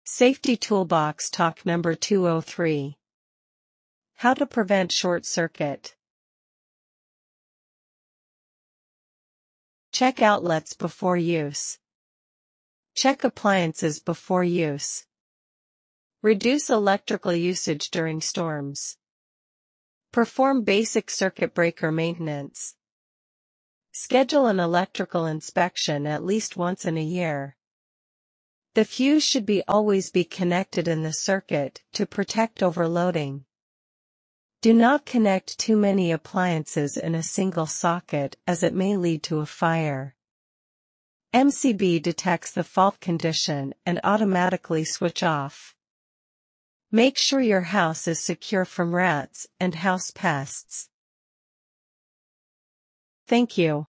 Safety Toolbox Talk number 203. How to prevent short circuit. Check outlets before use. Check appliances before use. Reduce electrical usage during storms. Perform basic circuit breaker maintenance. Schedule an electrical inspection at least once in a year. The fuse should always be connected in the circuit to protect overloading. Do not connect too many appliances in a single socket as it may lead to a fire. MCB detects the fault condition and automatically switch off. Make sure your house is secure from rats and house pests. Thank you.